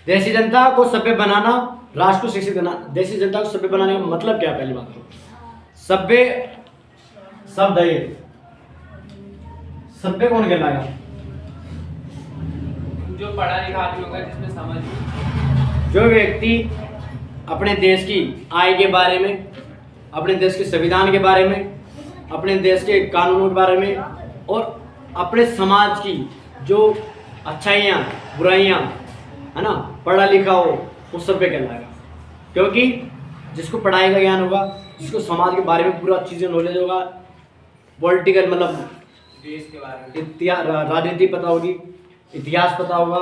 देशी जनता को सभ्य बनाना, राष्ट्र को शिक्षित करना। देशी जनता को सभ्य बनाने का मतलब क्या है? पहली बात तो सभ्य शब्द है, सभ्य कौन कहलाएगा? जो पढ़ा लिखा आदमी होगा, जिसमें समझ, जो व्यक्ति अपने देश की आय के बारे में, अपने देश के संविधान के बारे में, अपने देश के कानूनों के बारे में और अपने समाज की जो अच्छाइयाँ बुराइयाँ है ना, पढ़ा लिखा हो, वो सभ्य कहलाएगा। क्योंकि जिसको पढ़ाई का ज्ञान होगा, जिसको समाज के बारे में पूरा चीज़ें नॉलेज होगा, पॉलिटिकल मतलब देश के बारे में, इतिहास, राजनीति पता होगी, इतिहास पता होगा,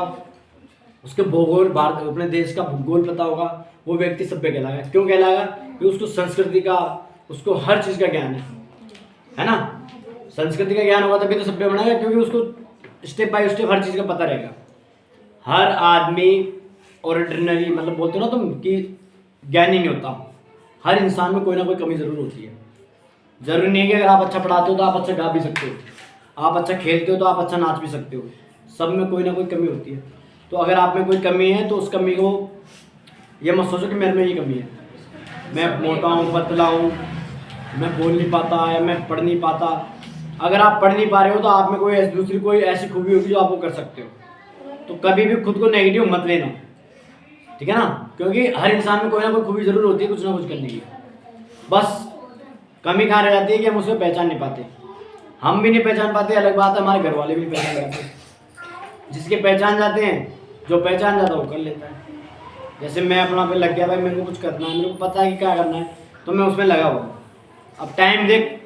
उसके भूगोल, भारत अपने देश का भूगोल पता होगा, वो व्यक्ति सभ्य कहलाएगा। क्यों कहलाएगा? क्योंकि उसको संस्कृति का, उसको हर चीज़ का ज्ञान है ना। संस्कृति का ज्ञान होगा तभी तो सभ्य बनेगा, क्योंकि उसको स्टेप बाय स्टेप हर चीज़ का पता रहेगा। हर आदमी ऑर्डिनरी मतलब बोलते हो ना तुम कि ज्ञानी नहीं होता। हर इंसान में कोई ना कोई कमी ज़रूर होती है। ज़रूरी नहीं है कि अगर आप अच्छा पढ़ाते हो तो आप अच्छा गा भी सकते हो, आप अच्छा खेलते हो तो आप अच्छा नाच भी सकते हो। सब में कोई ना कोई कमी होती है। तो अगर आप में कोई कमी है तो उस कमी को ये मत सोचो कि मेरे में ये कमी है, मैं मोटा हूँ, पतला हूँ, मैं बोल नहीं पाता या मैं पढ़ नहीं पाता। अगर आप पढ़ नहीं पा रहे हो तो आप में कोई दूसरी कोई ऐसी खूबी होगी जो आप वो कर सकते हो। तो कभी भी खुद को नेगेटिव मत लेना, ठीक है ना। क्योंकि हर इंसान में कोई ना कोई खूबी जरूर होती है कुछ ना कुछ करने की। बस कमी कहाँ रह जाती है कि हम उसे पहचान नहीं पाते। हम भी नहीं पहचान पाते, अलग बात है, हमारे घर वाले भी नहीं पहचान पाते। जिसके पहचान जाते हैं, जो पहचान जाता है वो कर लेता है। जैसे मैं अपना पे लग गया, भाई मेरे को कुछ करना है, मेरे को पता है कि क्या करना है, तो मैं उसमें लगा हुआ। अब टाइम देख,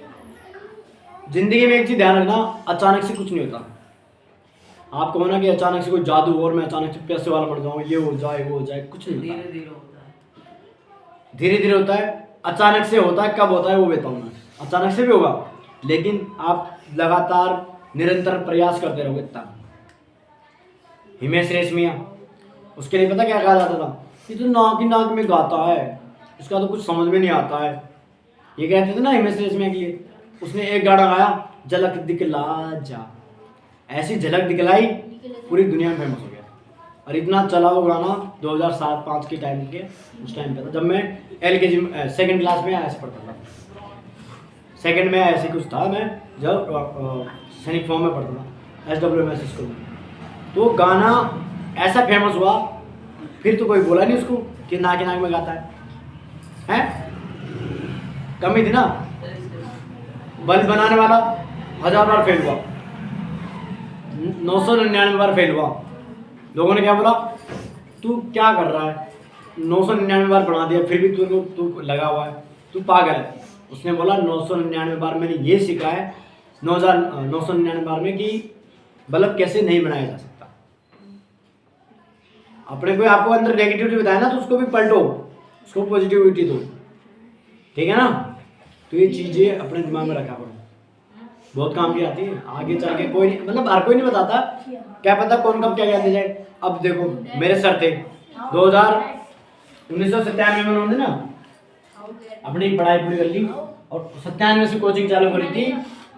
जिंदगी में एक चीज़ ध्यान रखना, अचानक से कुछ नहीं होता। आप कहो ना कि अचानक से कोई जादू और मैं अचानक से पैसे वाला बढ़ जाऊँ, ये हो जाए वो हो जाए, कुछ नहीं होता। धीरे धीरे होता है। धीरे धीरे होता है, अचानक से होता है। कब होता है वो बताऊँ मैं, अचानक से भी होगा, लेकिन आप लगातार निरंतर प्रयास करते रहोगे तब। हिमेश रेशमिया, उसके लिए पता क्या कहा जाता था? ये तो नाक ही नाक में गाता है, इसका तो कुछ समझ में नहीं आता है, ये कहते थे ना हिमेश रेशमिया के लिए। उसने एक गाना गाया, झलक दिखला जा, ऐसी झलक दिखलाई पूरी दुनिया में फेमस हो गया। और इतना चला वो गाना 2007-05 के टाइम के, उस टाइम पे था जब मैं LKG सेकंड क्लास में ऐसे पढ़ता था। सेकंड में ऐसे कुछ था, मैं जब सैनिक फॉर्म में पढ़ता था SWMS स्कूल में। तो गाना ऐसा फेमस हुआ, फिर तो कोई बोला नहीं उसको कि नाक में गाता है? कमी थी ना। बल्ब बनाने वाला 1000 बार फेल हुआ, 999 बार फेल हुआ। लोगों ने क्या बोला, तू क्या कर रहा है, 999 बार बना दिया फिर भी तू लगा हुआ है, तू पागल है। उसने बोला 999 बार मैंने ये सीखा है, 999 बार में कि बल्ब कैसे नहीं बनाया जा सकता। अपने को आपको अंदर नेगेटिविटी बताया ना, तो उसको भी पलटो, उसको पॉजिटिविटी दो, ठीक है ना। तो ये चीज़ें अपने दिमाग में रखा करो, बहुत काम की आती है। आगे चल के कोई नहीं, मतलब हर कोई नहीं बताता, क्या पता कौन कब क्या ज्ञान दे जाए। अब देखो मेरे सर थे 1997 में, उन्होंने ना अपनी पढ़ाई पूरी कर ली और 97 से कोचिंग चालू करी थी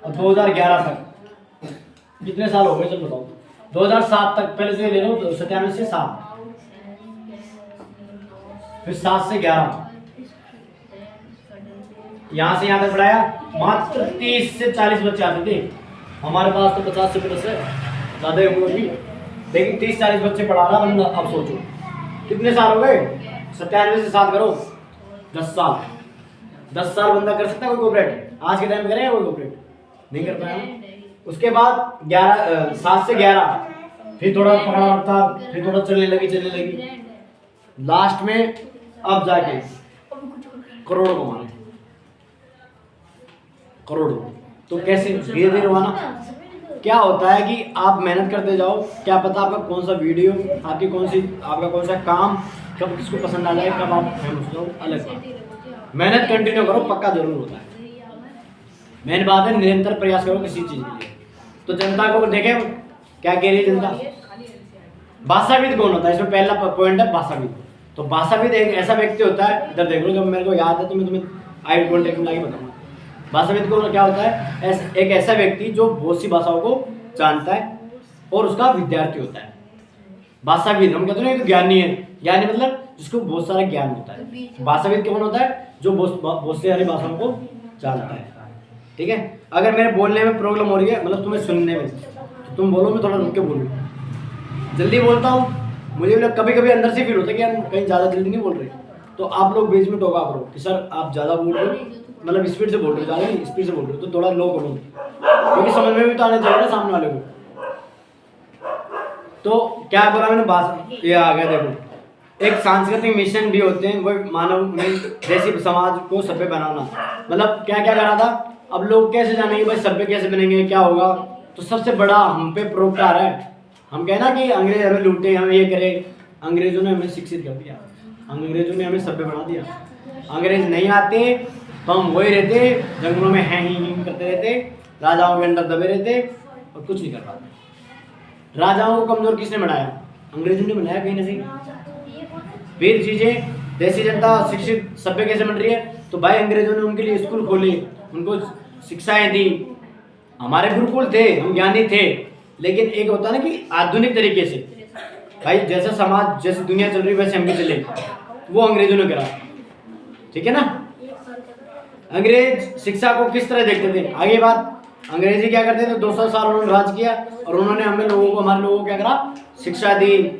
और 2011 तक कितने साल हो गए चलो बताओ, 2007 तक, पहले से ले लो 97 से 7, फिर 7 से 11, यहाँ से यहाँ तक पढ़ाया। मात्र 30 से 40 बच्चे आते थे, हमारे पास तो 50 से प्लस है, ज़्यादा होगी, लेकिन 30-40 बच्चे पढ़ा रहा बंदा। अब सोचो कितने साल हो गए, 97 से 7 करो, 10 साल। 10 साल बंदा कर सकता है कोई कोऑपरेट? आज के टाइम में करेगा कोई कोऑपरेट? नहीं कर पाया। उसके बाद 7 से 11 फिर थोड़ा पढ़ा था, फिर थोड़ा चलने लगी, लास्ट में अब जाके करोड़ों कमा रहे, करोड़ों। तो कैसे? धीरे धीरे हुआ ना। क्या होता है कि आप मेहनत करते जाओ, क्या पता आपका कौन सा वीडियो, आपका कौन सा काम कब किसको पसंद आ जाए, कब आप फेमस हो जाओ, अलग बात। मेहनत कंटिन्यू करो, पक्का जरूर होता है। मेन बात है निरंतर प्रयास करो किसी चीज़ के लिए। तो जनता को देखें क्या कह रही है जनता। भाषाविद कौन होता है? इसमें पहला पॉइंट है भाषाविद। तो भाषाविद एक ऐसा व्यक्ति होता है, इधर देख लो, जब मेरे को याद है तो मैं तुम्हें आई कॉन्टेक्ट में लाके बताऊंगा। भाषाविद को क्या होता है? एक ऐसा व्यक्ति जो बहुत सी भाषाओं को जानता है और उसका विद्यार्थी होता है। भाषाविद हम कहते हैं ना, ये तो ज्ञानी है। ज्ञानी मतलब जिसको बहुत सारा ज्ञान होता है। भाषाविद कौन होता है? जो बहुत से सारी भाषाओं को जानता है। ठीक है, अगर मेरे बोलने में प्रॉब्लम हो रही है, मतलब तुम्हें सुनने में, तो तुम बोलो, मैं थोड़ा रुक के बोलूँ। जल्दी बोलता हूँ, मुझे भी कभी कभी अंदर से फील होता है कि हम कहीं ज़्यादा जल्दी नहीं बोल रहे, तो आप लोग बीच में टोका करो कि सर आप ज़्यादा बोल रहे हो, मतलब स्पीड से बोल रहे हो, ज़्यादा नहीं स्पीड से बोल रहे हो, तो थोड़ा लो करो, क्योंकि समझ में भी तो आना चाहिए ना सामने वाले को। तो क्या बोला मैंने, भाषा ये आ गया। देखो, एक सांस्कृतिक मिशन भी होते हैं, वो मानव में जैसे समाज को सभ्य बनाना। मतलब क्या क्या करा था, अब लोग कैसे जानेंगे भाई सभ्य कैसे बनेंगे, क्या होगा? तो सबसे बड़ा हम पे परोपकार है। हम कहे ना कि अंग्रेज हमें लूटे, हमें ये करे, अंग्रेजों ने हमें शिक्षित कर दिया, अंग्रेजों ने हमें सभ्य बना दिया। अंग्रेज नहीं आते तो हम वही रहते, जंगलों में हैं ही करते रहते, राजाओं के अंदर दबे रहते और कुछ नहीं कर पाते। राजाओं को कमजोर किसने बनाया? अंग्रेजों ने बनाया कहीं ना कहीं। फिर चीजें देसी जनता शिक्षित सभ्य कैसे बन रही है? तो भाई अंग्रेजों ने उनके लिए स्कूल खोले, उनको शिक्षाएं दी। हमारे गुरुकुल थे, हम ज्ञानी थे, लेकिन एक होता है ना कि आधुनिक तरीके से, भाई जैसा समाज जैसे दुनिया चल रही वैसे हम भी चले, वो अंग्रेजों ने करा। ठीक है ना? अंग्रेज शिक्षा को किस तरह देखते थे? आगे बात, अंग्रेजी क्या करते थे? 200 साल उन्होंने राज किया और उन्होंने हमें लोगों को, हमारे लोगों को क्या करा? शिक्षा दी।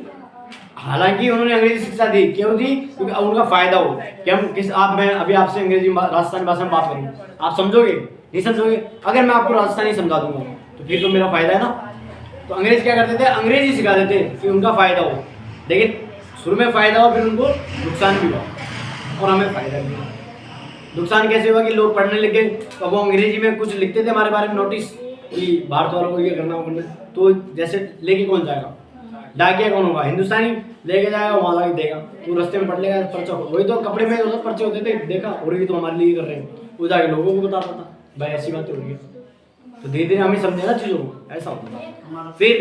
हालांकि उन्होंने अंग्रेजी शिक्षा दी, क्यों दी? क्योंकि उनका फायदा हो कि हम किस आप मैं अभी आपसे अंग्रेजी राजस्थानी भाषा में बात करूँ, आप समझोगे? नहीं समझोगे। अगर मैं आपको राजस्थानी समझा दूंगा तो फिर तो मेरा फायदा है ना। तो अंग्रेज क्या करते थे? अंग्रेजी सिखा देते कि उनका फायदा हो, लेकिन शुरू में फायदा हो, फिर उनको नुकसान भी हुआ और हमें फायदा भी हुआ। नुकसान कैसे हुआ कि लोग पढ़ने लगे, तो वो अंग्रेजी में कुछ लिखते थे हमारे बारे में नोटिस कि भारत वालों को ये करना होगा, तो जैसे लेके कौन जाएगा? डाकिया कौन होगा? हिंदुस्तानी लेके जाएगा, वहाँ जाके देगा, तो रास्ते में पढ़ लेगा पर्चा। वही तो कपड़े में तो पर्चे होते थे, देखा और ये तो हमारे लिए कर रहे हैं, वो जाके लोगों को बताता था भाई ऐसी बातें हो रही है। तो धीरे धीरे हमें समझे ना चीज़ों को, ऐसा होता था। फिर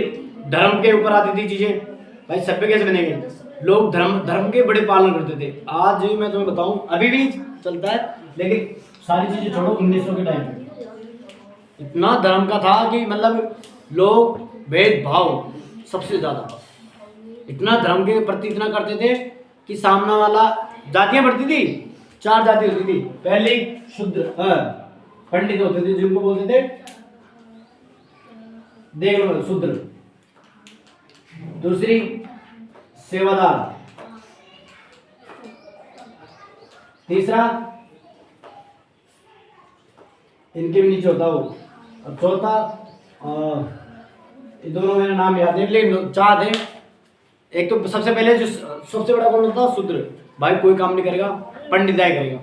धर्म के ऊपर आती थी चीज़ें, भाई सभ्य कैसे बनेंगे? लोग धर्म के बड़े पालन करते थे। आज मैं तुम्हें बताऊं, अभी भी चलता है, लेकिन सारी चीज़ें छोड़ो, 1900 के टाइम पे इतना धर्म का था कि मतलब लोग भेदभाव सबसे ज़्यादा, इतना धर्म के प्रति इतना करते थे कि सामना वाला, जातियाँ बढ़ती थी, 4 जाति होती थी। पहली शुद्र पंडित होते थे, जिनको बोलते थे देख लो शूद्र। दूसरी सेवादार, तीसरा इनके भी नीचे होता वो, और चौथा ये दोनों मेरे नाम याद नहीं, लेकिन 4 थे। एक तो सबसे पहले जो सबसे बड़ा कौन होता? शूद्र, भाई कोई काम नहीं करेगा, पंडिताई करेगा,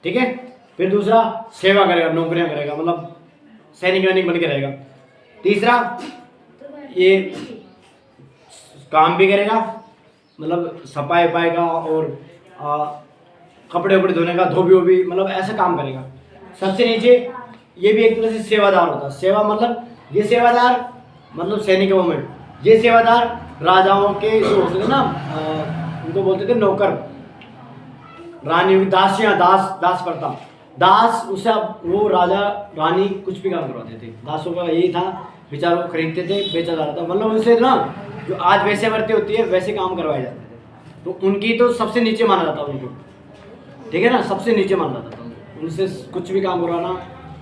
ठीक है। फिर दूसरा सेवा करेगा, नौकरियां करेगा, मतलब सैनिक वैनिक बन के रहेगा। तीसरा ये काम भी करेगा, मतलब सफाई वफाई का और कपड़े वपड़े धोने का, धोबी वोबी, मतलब ऐसा काम करेगा। सबसे नीचे ये भी एक तरह से सेवादार होता है। सेवा मतलब ये सेवादार मतलब सैनिक गवर्नमेंट, ये सेवादार राजाओं के जो होते थे ना, उनको बोलते थे नौकर, रानी की दासियाँ, दास प्रथा, दास उससे वो राजा रानी कुछ भी काम करवाते थे। दासों का यही था, बेचारों को खरीदते थे, बेचा जा रहा था, मतलब उनसे ना जो आज वैसे भर्ती होती है वैसे काम करवाए जाते थे। तो उनकी तो सबसे नीचे माना जाता उनको, ठीक है ना, सबसे नीचे माना जाता था उनसे कुछ भी काम करवाना।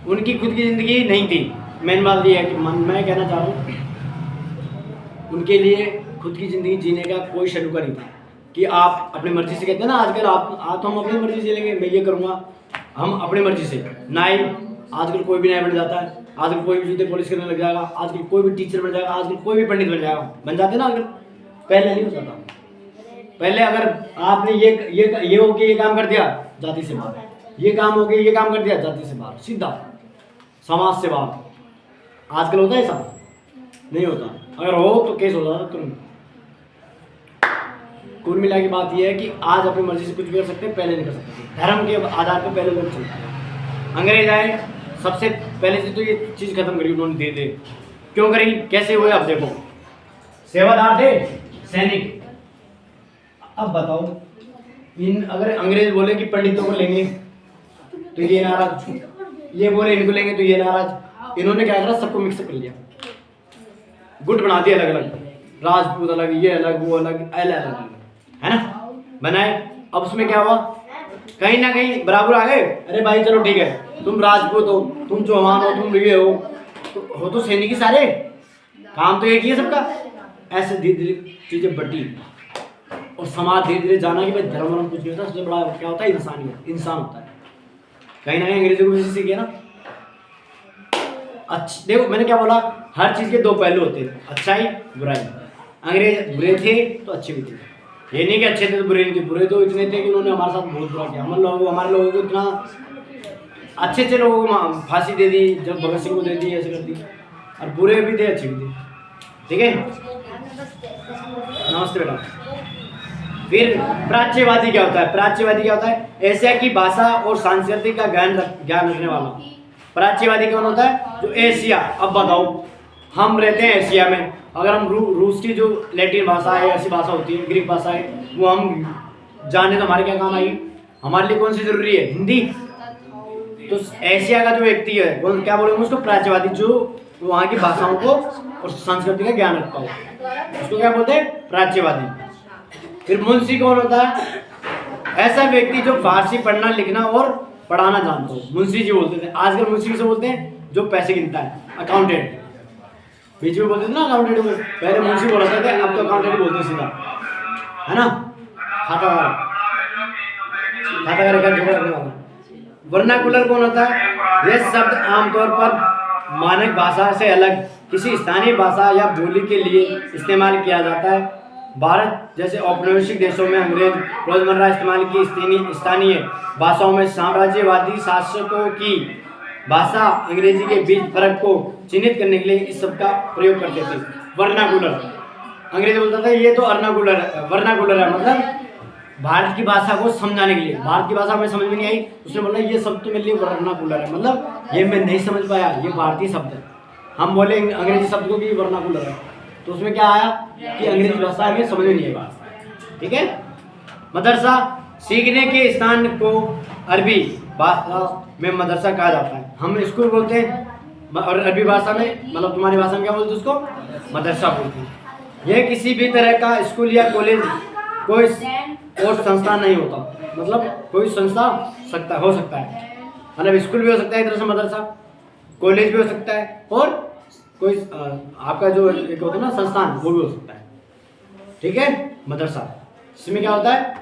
उनकी खुद की ज़िंदगी नहीं थी। मेन बात ये है कि मैं कहना चाह रहा हूँ, उनके लिए खुद की ज़िंदगी जीने का कोई शनुका नहीं था कि आप अपनी मर्जी से, कहते हैं ना आजकल आप तो हम अपनी मर्जी से लेंगे, मैं ये करूँगा, हम अपनी मर्जी से। नाई, आजकल कोई भी नाई बन जाता है, आजकल कोई भी जूते पॉलिश करने लग जाएगा, आजकल कोई भी टीचर बन जाएगा, आजकल कोई भी पंडित बन जाएगा, बन जाते ना आजकल। पहले नहीं होता था। पहले अगर आपने ये हो के ये काम कर दिया, जाति से बाहर, ये काम हो गया, ये काम कर दिया, जाति से बाहर, सीधा समाज से बाहर। आजकल होता है ऐसा? नहीं होता। अगर हो तो केस हो जाता तुरंत। कुल मिला की बात यह है कि आज अपनी मर्जी से कुछ भी कर सकते हैं, पहले नहीं कर सकते। धर्म के आधार पर पहले लोग चलते हैं। अंग्रेज आए, सबसे पहले से तो ये चीज़ खत्म करी उन्होंने, धीरे धीरे। क्यों करी, कैसे हुए? अब देखो, सेवादार थे, सैनिक। अब बताओ, इन अगर अंग्रेज बोले कि पंडितों को लेंगे तो ये नाराज, ये बोले इनको लेंगे तो ये नाराज। इन्होंने क्या करा, सबको मिक्सअप कर लिया, गुट बना दिया अलग अलग। राजपूत अलग, ये अलग, वो अलग, अलग अलग, है ना, बनाए। अब उसमें क्या हुआ, कहीं ना कहीं बराबर आ गए। अरे भाई चलो ठीक है, तुम राजपूत हो, तुम चौहान हो, तुम ये हो तो सैनिक ही सारे, काम तो एक ही है सबका। ऐसे धीरे धीरे चीजें बढ़ी और समाज धीरे धीरे जाना कि भाई धर्म वर्म कुछ नहीं होता, सबसे बड़ा क्या होता है, इंसानियत, इंसान होता है। कहीं ना कहीं अंग्रेजों को वजह से सीखे ना। अच्छा देखो मैंने क्या बोला, हर चीज के दो पहलू होते हैं, अच्छाई बुराई। अंग्रेज बुरे थे तो अच्छे भी थे, ये नहीं कि अच्छे थे तो बुरे नहीं थे, बुरे तो इतने थे कि उन्होंने हमारे साथ बहुत बुरा किया। हमारे लोगों को इतना अच्छे अच्छे लोगों को फांसी दे दी, जब भगत सिंह को दे दी, ऐसे कर दी। और बुरे भी थे अच्छे भी थे, ठीक है। नमस्ते बेटा। फिर प्राच्यवादी क्या होता है, प्राच्यवादी क्या होता है, एशिया की भाषा और संस्कृति का ज्ञान रखने वाला। प्राच्यवादी कौन होता है, जो एशिया, अब बताओ हम रहते हैं एशिया में, अगर हम रूस की जो लैटिन भाषा है, ऐसी भाषा होती है, ग्रीक भाषा है, वो हम जाने तो हमारे क्या काम आएगी, हमारे लिए कौन सी जरूरी है, हिंदी। तो एशिया का जो व्यक्ति है वो क्या बोलेंगे उसको, प्राच्यवादी, जो वहाँ की भाषाओं को और संस्कृति का ज्ञान रखता हो, उसको क्या बोलते हैं, प्राच्यवादी। फिर मुंशी कौन होता है, ऐसा व्यक्ति जो फारसी पढ़ना लिखना और पढ़ाना जानता हो, मुंशी जी बोलते थे। आजकल मुंशी किसे बोलते हैं, जो पैसे गिनता है, अकाउंटेंट। बीच में बोलते थे ना अकाउंटेंट को, पहले मुंशी बोला था, अब तो अकाउंटेंट बोलते हैं सीधा, है ना, खाता का जोड़ रखने वाला। वर्नाकुलर कौन होता है, यह शब्द आमतौर पर मानक भाषा से अलग किसी स्थानीय भाषा या बोली के लिए इस्तेमाल किया जाता है। भारत जैसे औपनिवेशिक देशों में अंग्रेज रोजमर्रा इस्तेमाल की स्थानीय भाषाओं में साम्राज्यवादी शासकों की भाषा अंग्रेजी के बीच फर्क को चिन्हित करने के लिए इस शब्द का प्रयोग करते थे। वर्नाकुलर, अंग्रेज बोलता था ये तो वर्नाकुलर है, मतलब भारत की भाषा को समझाने के लिए। भारत की भाषा हमें समझ में नहीं आई, उसने बोला ये शब्द तो मेरे लिए वर्नाकुलर है, मतलब ये मैं नहीं समझ पाया, ये भारतीय शब्द है। हम बोले अंग्रेजी शब्द को भी वर्नाकुलर है, तो उसमें क्या आया कि अंग्रेजी भाषा हमें समझ में नहीं आई, ठीक है। मदरसा, सीखने के स्थान को अरबी भाषा में मदरसा कहा जाता है। हम स्कूल बोलते हैं और अरबी भाषा में, मतलब तुम्हारी भाषा में क्या बोलते हैं उसको, मदरसा बोलते हैं। यह किसी भी तरह का स्कूल या कॉलेज कोई और संस्था नहीं होता, मतलब कोई संस्था हो सकता है, मतलब स्कूल भी हो सकता है, एक तरह से मदरसा, कॉलेज भी हो सकता है, और कोई आपका जो एक होता है ना संस्थान, वो भी हो सकता है, ठीक है। मदरसा, इसमें क्या होता है,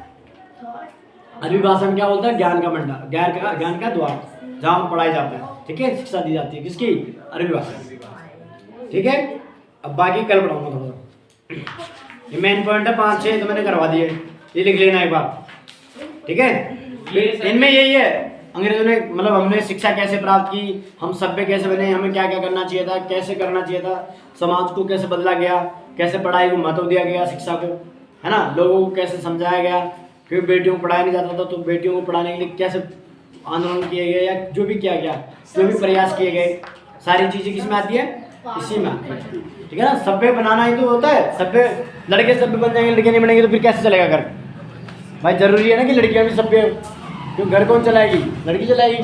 अरबी भाषा में क्या बोलता है, ज्ञान का भंडार, ज्ञान का द्वार, जहाँ पढ़ाया जाता है, ठीक है, शिक्षा दी जाती है, किसकी, अरबी भाषा, ठीक है। अब बाकी कल पढ़ाऊंगा थोड़ा, ये मेन पॉइंट है 5-6 तो मैंने करवा दिए, ये लिख लेना एक बार, ठीक है। इनमें यही है, अंग्रेजों ने, मतलब हमने शिक्षा कैसे प्राप्त की, हम सभ्य कैसे बने, हमें क्या क्या करना चाहिए था, कैसे करना चाहिए था, समाज को कैसे बदला गया, कैसे पढ़ाई को महत्व दिया गया, शिक्षा को, है ना, लोगों को कैसे समझाया गया, क्योंकि बेटियों को पढ़ाया नहीं जाता था, तो बेटियों को पढ़ाने के लिए कैसे आंदोलन किए गए, या जो भी किया गया, जो भी प्रयास किए गए, सारी चीज़ें किस में आती है, इसी में आती है, ठीक है ना। सभ्य बनाना ही तो होता है, सभ्य, लड़के सभ्य बन जाएंगे, लड़कियाँ नहीं बनेंगे तो फिर कैसे चलेगा घर। भाई जरूरी है ना कि लड़कियाँ भी सभ्य, क्यों घर कौन चलाएगी, लड़की चलाएगी।